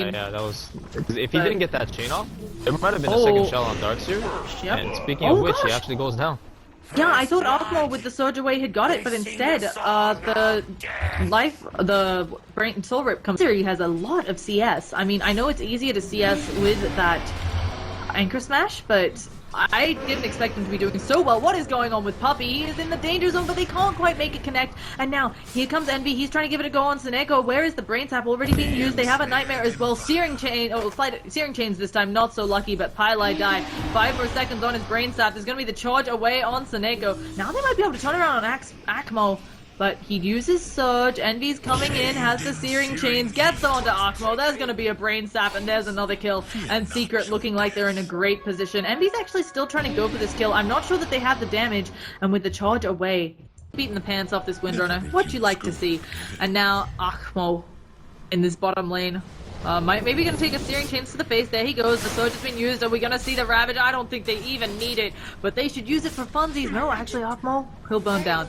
mean... Yeah, that was... If he didn't get that chain off, there might have been a second shell on Darkseer. Yep. And speaking of which, he actually goes down. Yeah, I thought Arkmo with the Surge Away had got it, but instead, the Brain Soul Rip comes here. He has a lot of CS. I mean, I know it's easier to CS with that Anchor Smash, but I didn't expect him to be doing so well. What is going on with Puppy? He is in the danger zone, but they can't quite make it connect. And now, here comes Envy. He's trying to give it a go on Seneko. Where is the Brain Tap already being used? They have a Nightmare as well. Searing Chains this time, not so lucky, but Pylai died. 5 more seconds on his Brain Tap. There's going to be the charge away on Seneko. Now they might be able to turn around on Akmo. But he uses Surge, Envy's coming in, has the Searing Chains, gets onto Akmo, there's gonna be a Brain Sap, and there's another kill, and Secret looking like they're in a great position. Envy's actually still trying to go for this kill. I'm not sure that they have the damage, and with the charge away, beating the pants off this Windrunner, what you like to see. And now, Akmo in this bottom lane. Maybe gonna take a Searing Chains to the face. There he goes. The Surge has been used. Are we gonna see the Ravage? I don't think they even need it, but they should use it for funsies. No, actually, Akmo, he'll burn down.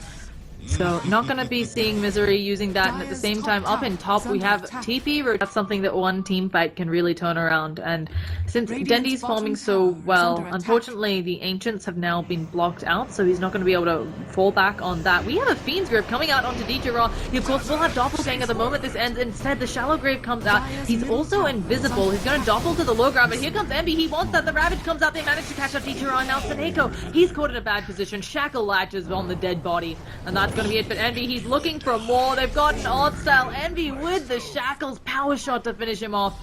So, not going to be seeing Misery using that, and at the same time, up in top, we have TP. That's something that one team fight can really turn around, and since Dendy's farming so well, unfortunately, the Ancients have now been blocked out, so he's not going to be able to fall back on that. We have a Fiend's Grip coming out onto Dejara. He, of course, will have Doppelganger the moment this ends. Instead, the Shallow Grave comes out. He's also invisible. He's going to doppel to the low ground, but here comes Envy. He wants that. The Ravage comes out. They manage to catch up Dejara, and now Seneko. He's caught in a bad position. Shackle latches on the dead body, and that's going to be it for Envy. He's looking for more. They've got an odd style. Envy with the shackles. Power shot to finish him off.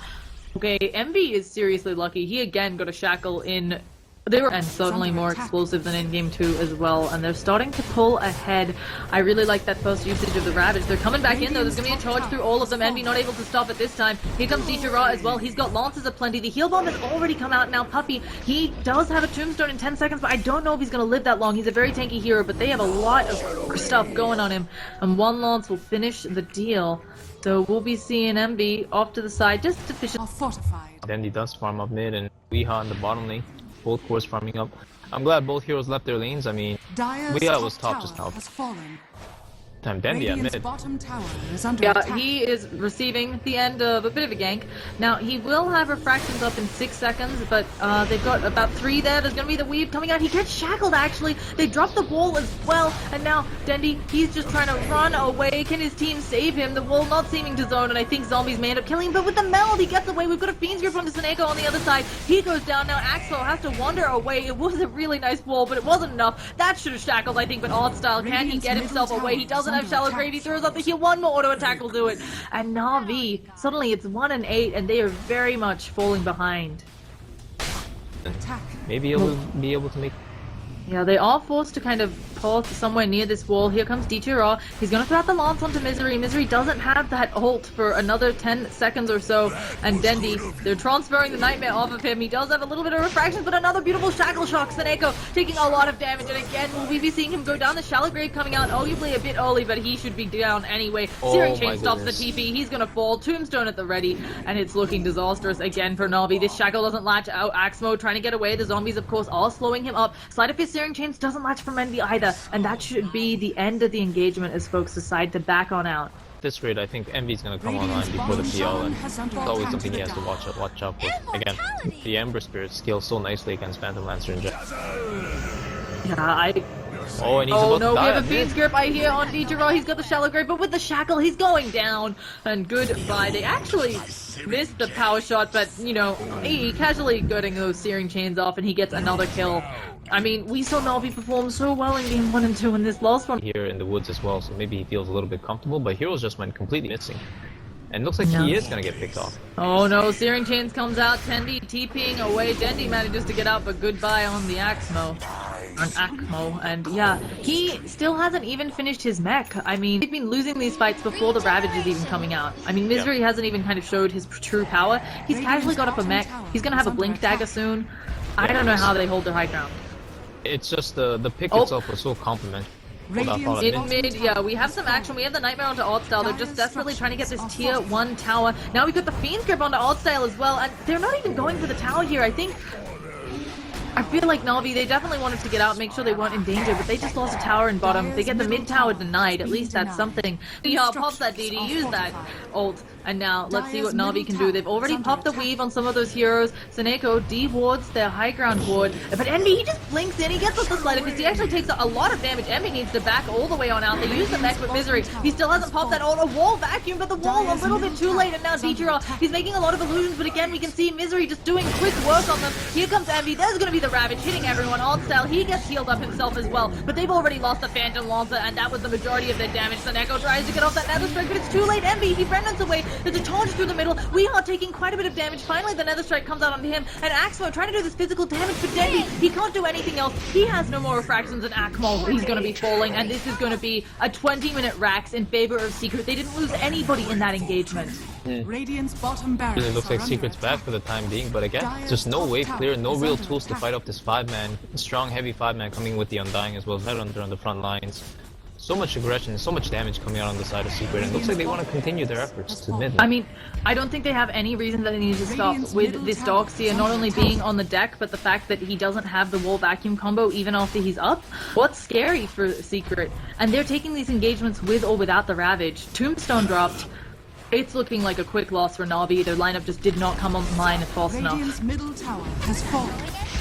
Okay, Envy is seriously lucky. He again got a shackle in... They were and certainly more explosive than in Game 2 as well, and they're starting to pull ahead. I really like that first usage of the Ravage. They're coming back in though. There's going to be a charge through all of them. Envy not able to stop it this time. Here comes Dejara as well. He's got Lances aplenty. The heal bomb has already come out now. Puppy, he does have a tombstone in 10 seconds, but I don't know if he's going to live that long. He's a very tanky hero, but they have a lot of stuff going on him, and one Lance will finish the deal. So we'll be seeing Envy off to the side, just to finish. Then he does farm up mid, and Weeha in the bottom lane. Both cores farming up. I'm glad both heroes left their lanes. I mean, Weeha was top just now. Time Dendy at mid. Yeah, he is receiving the end of a bit of a gank. Now, he will have refractions up in 6 seconds, but they've got about 3 there. There's going to be the weave coming out. He gets shackled, actually. They drop the wall as well, and now Dendy, he's just trying to run away. Can his team save him? The wall not seeming to zone, and I think Zombies may end up killing him, but with the meld, he gets away. We've got a Fiend's Grip onto Seneko on the other side. He goes down. Now, Axel has to wander away. It was a really nice wall, but it wasn't enough. That should have shackled, I think, but Odd Style, can he get himself away? He doesn't have Shallow Grave. He throws up the heal. One more auto attack will do it. And Na'Vi, suddenly it's 1 and 8, and they are very much falling behind. Maybe he'll be able to make... Yeah, they are forced to kind of pause somewhere near this wall. Here comes Dejara. He's going to throw out the Lance onto Misery. Misery doesn't have that ult for another 10 seconds or so. And Dendy, they're transferring the Nightmare off of him. He does have a little bit of refractions, but another beautiful Shackle Shock. Seneko taking a lot of damage. And again, will we be seeing him go down? The Shallow Grave coming out arguably a bit early, but he should be down anyway. Searing Chain stops the TP. He's going to fall. Tombstone at the ready. And it's looking disastrous again for Na'Vi. This Shackle doesn't latch out. Axmo trying to get away. The Zombies, of course, are slowing him up. Sleight of Fist Searing Chains doesn't latch from Envy either. And that should be the end of the engagement as folks decide to back on out. At this rate, I think Envy's going to come online before the PL, and it's always something he has to watch out for. Again, the Ember Spirit scales so nicely against Phantom Lancer and Jet. Yeah, Oh, and he's about to die. We have a Fiend's Grip I hear on Dejara. He's got the Shallow Grave, but with the Shackle, he's going down. And goodbye. They actually missed the power shot, but, you know, he casually getting those Searing Chains off, and he gets another kill. I mean, we saw Na'Vi perform so well in Game 1 and 2 in this last one. Here in the woods as well, so maybe he feels a little bit comfortable, but Heroes just went completely missing. And looks like he is going to get picked off. Oh no, Searing Chains comes out, Tendy TPing away. Dendy manages to get out, but goodbye on the Akmo. And yeah, he still hasn't even finished his mech. I mean, he's been losing these fights before the Ravage is even coming out. I mean, Misery hasn't even kind of showed his true power. He's casually got up a mech. He's going to have a Blink Dagger soon. I don't know how they hold their high ground. It's just the pick itself was so complimentary. In mid, yeah, we have some action. We have the Nightmare onto Oddstyle. They're just desperately trying to get this tier 1 tower. Now we've got the Fiend's Grip onto Oddstyle as well, and they're not even going for the tower here. I think I feel like Na'Vi, they definitely wanted to get out, make sure they weren't in danger, but they just lost a tower in bottom. They get the mid tower denied, at least that's something. Pops that DD, use that ult, and now let's see what Na'Vi can do. They've already popped the weave on some of those heroes. Seneko de-wards their high ground ward, but Envy, he just blinks in, he gets off the slider because he actually takes a lot of damage. Envy needs to back all the way on out. They use the mech with Misery. He still hasn't popped that ult. A wall vacuum, but the wall a little bit too late, and now Dichira, he's making a lot of illusions, but again, we can see Misery just doing quick work on them. Here comes Envy, there's gonna be the Ravage hitting everyone. Alt style, he gets healed up himself as well, but they've already lost the Phantom Lancer, and that was the majority of their damage. Seneko tries to get off that Nether Strike, but it's too late. Envy, he remnants away. There's a charge through the middle. We are taking quite a bit of damage. Finally, the Nether Strike comes out onto him, and Axmo trying to do this physical damage, but Dendy, he can't do anything else. He has no more refractions than Akmal. He's going to be falling, and this is going to be a 20-minute Rax in favor of Secret. They didn't lose anybody in that engagement. Radiant's bottom barracks It looks like are Secret's under back for the time being, but again, just no wave clear, no real tools to fight off this 5-man, strong heavy 5-man coming with the Undying as well as Headhunter on the front lines. So much aggression, so much damage coming out on the side of Secret, and it looks like they want to continue their efforts to mid. I mean, I don't think they have any reason that they need to stop with this Darkseer not only being on the deck, but the fact that he doesn't have the wall vacuum combo even after he's up. What's scary for Secret? And they're taking these engagements with or without the Ravage. Tombstone dropped. It's looking like a quick loss for Na'Vi. Their lineup just did not come online fast enough. Radiant's middle tower has fallen.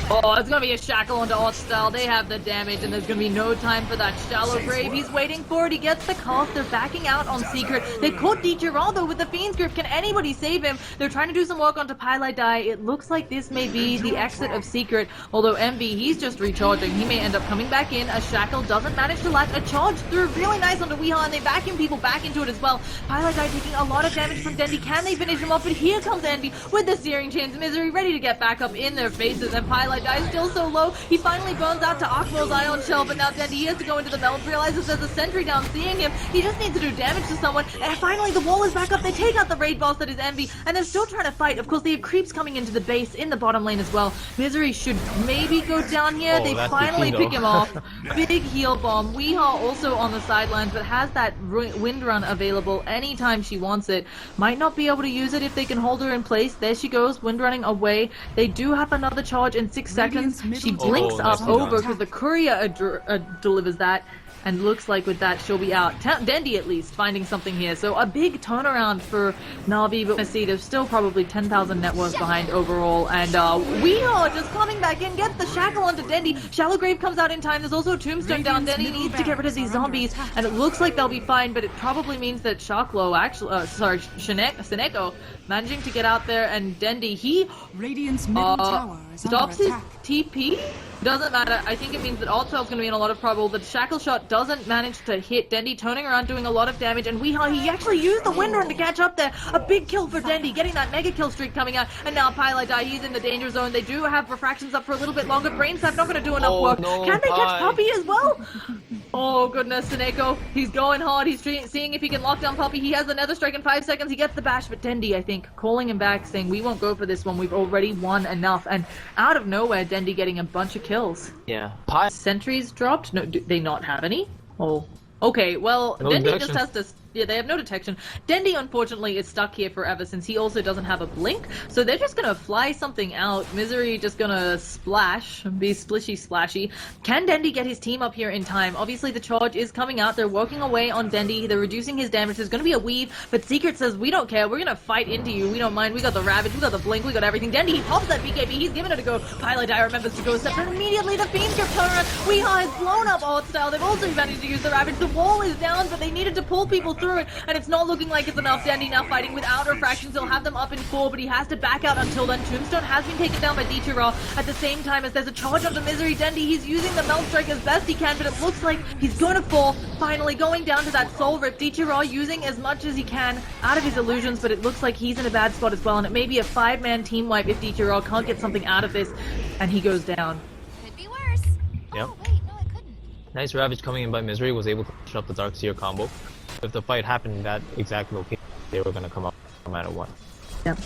Oh, it's gonna be a shackle onto Artstyle. They have the damage, and there's gonna be no time for that shallow grave. He's waiting for it. He gets the cast. They're backing out on Secret. They caught Dichiraldo with the Fiend's Grip. Can anybody save him? They're trying to do some work onto Pylai Die. It looks like this may be the exit of Secret. Although Envy, he's just recharging. He may end up coming back in. A shackle doesn't manage to latch. A charge through really nice onto Weehaw, and they vacuum people back into it as well. Pylai Die taking a lot of damage from Dendy. Can they finish him off? But here comes Envy with the Searing Chains. Misery ready to get back up in their faces, and Pylai Die still so low. He finally burns out to Akmo's Ion Shell, but now Dendy, he has to go into the meld, realizes there's a sentry down seeing him. He just needs to do damage to someone, and finally the wall is back up. They take out the raid boss that is Envy, and they're still trying to fight. Of course, they have creeps coming into the base in the bottom lane as well. Misery should maybe go down here. Oh, they finally pick him off. Big heal bomb. Weehaw also on the sidelines, but has that wind run available anytime she wants it. Might not be able to use it if they can hold her in place. There she goes, wind running away. They do have another charge in 6 seconds. She blinks up over because the courier delivers that, and looks like with that she'll be out. Dendy at least finding something here, so a big turnaround for Na'Vi, but see they're still probably 10,000 net worth behind overall, and we are just coming back in, gets the shackle onto Dendy. Shallow Grave comes out in time. There's also a tombstone down. Dendy needs to get rid of these zombies, and it looks like they'll be fine, but it probably means that Shaklo Seneko managing to get out there, and Dendy, he Radiant's middle tower is stops under his attack. TP. Doesn't matter. I think it means that Altcel's going to be in a lot of trouble. The shackle shot doesn't manage to hit Dendy, turning around, doing a lot of damage, and he actually used the wind run to catch up there. A big kill for Dendy, getting that mega kill streak coming out, and now Pylai Die, he's in the danger zone. They do have refractions up for a little bit longer. Brainsap not going to do enough work. No, Can they catch Puppy as well? Oh goodness, Seneko, he's going hard. He's seeing if he can lock down Puppy. He has another strike in 5 seconds. He gets the bash, but Dendy, I think, calling him back, saying we won't go for this one. We've already won enough. And out of nowhere, Dendy getting a bunch of kills. Yeah. Sentries dropped? No, do they not have any? Oh. Okay, well, No Dendy detection. just has to... Yeah, they have no detection. Dendy, unfortunately, is stuck here forever since he also doesn't have a blink. So they're just gonna fly something out. Misery just gonna splash, be splishy splashy. Can Dendy get his team up here in time? Obviously, the charge is coming out. They're working away on Dendy. They're reducing his damage. There's gonna be a weave, but Secret says, we don't care. We're gonna fight into you. We don't mind. We got the Ravage. We got the blink. We got everything. Dendy, he pops that BKB. He's giving it a go. Pylai Die remembers to go step, and immediately the Fiend's Grip turnaround. Weehaw has blown up Art Style. They've also managed to use the Ravage. The wall is down, but they needed to pull people through it, and it's not looking like it's enough. Dendy now fighting without refractions. He'll have them up in 4, but he has to back out until then. Tombstone has been taken down by Dichira at the same time as there's a charge onto Misery. Dendy, he's using the Melt Strike as best he can, but it looks like he's going to fall. Finally going down to that Soul Rip. Dichira using as much as he can out of his illusions, but it looks like he's in a bad spot as well, and it may be a 5-man team wipe if Dichira can't get something out of this, and he goes down. Could be worse. Yep. Oh, wait, no, I couldn't. Nice Ravage coming in by Misery, was able to push up the Darkseer combo. If the fight happened in that exact location, they were going to come up no matter what. Yep.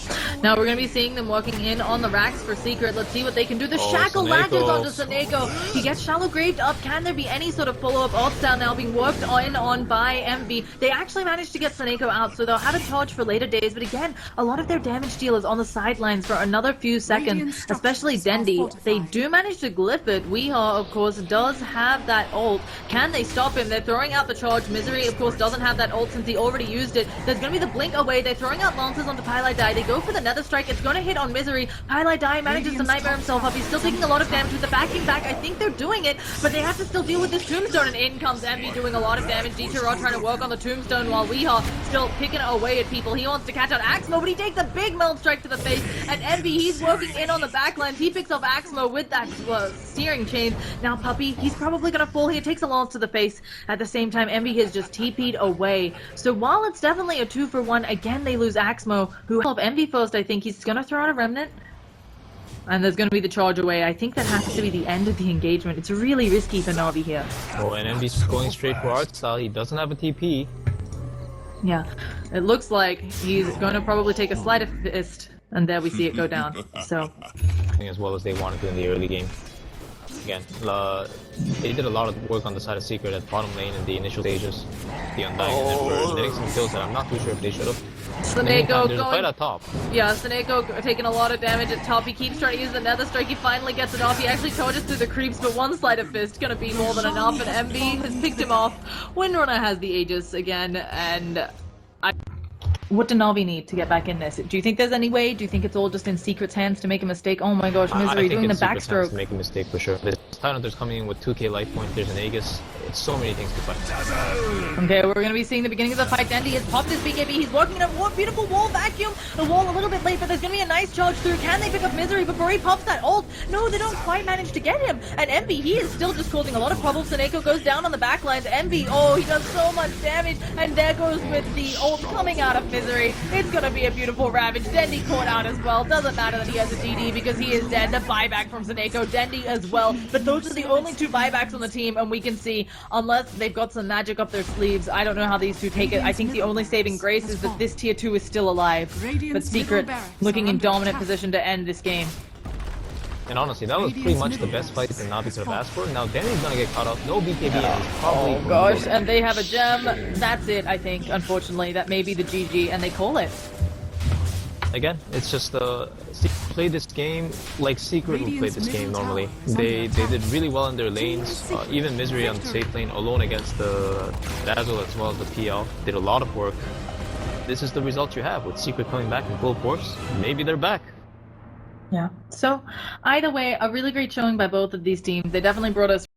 Now we're going to be seeing them working in on the racks for Secret. Let's see what they can do. The shackle Seneko. latches onto Seneko. He gets shallow graved up. Can there be any sort of follow-up ult down now being worked on by MV? They actually managed to get Seneko out, so they'll have a charge for later days. But again, a lot of their damage dealers on the sidelines for another few seconds, especially Dendi. They do manage to glyph it. Weehaw, of course, does have that ult. Can they stop him? They're throwing out the charge. Misery, of course, doesn't have that ult since he already used it. There's going to be the blink away. They're throwing out Lances onto Pylai Dai. They go for the Nether Strike. It's going to hit on Misery. Pylai Dai manages to nightmare himself up. He's still taking a lot of damage with the backing back. I think they're doing it, but they have to still deal with this Tombstone, and in comes Envy doing a lot of damage. D2 trying to work on the Tombstone while Weehaw still picking away at people. He wants to catch out Axmo, but he takes a big meld strike to the face, and Envy, he's working in on the backlines. He picks off Axmo with that searing chain. Now Puppey, he's probably going to fall here. Takes a lance to the face. At the same time, Envy has just TP'd away. So while it's definitely a 2-for-1, again, they lose Axmo, who help Envy first. I think he's going to throw out a Remnant. And there's going to be the charge away. I think that has to be the end of the engagement. It's really risky for Navi here. Oh, and MV's going straight for art style. He doesn't have a TP. Yeah, it looks like he's going to probably take a sleight of fist, and there we see it go down. So, As well as they wanted to in the early game. Again, they did a lot of work on the side of Secret at bottom lane in the initial stages. The Undying and then were getting some kills that I'm not too sure if they should have. Seneko There's a fight going. at top. Yeah, Seneko taking a lot of damage at top. He keeps trying to use the Nether Strike. He finally gets it off. He actually charges through the creeps, but one sleight of fist gonna be more than enough. And MB has picked him off. Windrunner has the Aegis again, and what do Navi need to get back in this? Do you think there's any way? Do you think it's all just in Secret's hands to make a mistake? Oh my gosh, Misery doing the backstroke. To make a mistake for sure. There's Tidehunter's coming in with 2k life point. There's an Aegis. It's so many things to fight. Okay, we're going to be seeing the beginning of the fight. Dendi has popped his BKB. He's working in a beautiful wall vacuum. The wall a little bit late, but there's going to be a nice charge through. Can they pick up Misery before he pops that ult? No, they don't quite manage to get him. And Envy, he is still just causing a lot of problems. Seneko goes down on the backlines. Envy, oh, he does so much damage. And there goes with the ult coming out of Misery. It's going to be a beautiful Ravage. Dendi caught out as well. Doesn't matter that he has a DD because he is dead. The buyback from Seneko. Dendi as well. But those are the only two buybacks on the team, and we can see, unless they've got some magic up their sleeves, I don't know how these two take it. I think the only saving grace is that this tier 2 is still alive. But Secret looking in dominant position to end this game. And honestly, that was pretty much the best fight that Navi could have asked for. Now Danny's gonna get caught up. No BKB, and he's probably... Oh gosh, and they have a gem. That's it, I think, unfortunately. That may be the GG, and they call it. Again, it's just play this game like Secret would play this game normally. They did really well in their lanes. Even Misery on the safe lane alone against the Dazzle as well as the PL did a lot of work. This is the result you have with Secret coming back in full force. Maybe they're back. Yeah. So, either way, a really great showing by both of these teams. They definitely brought us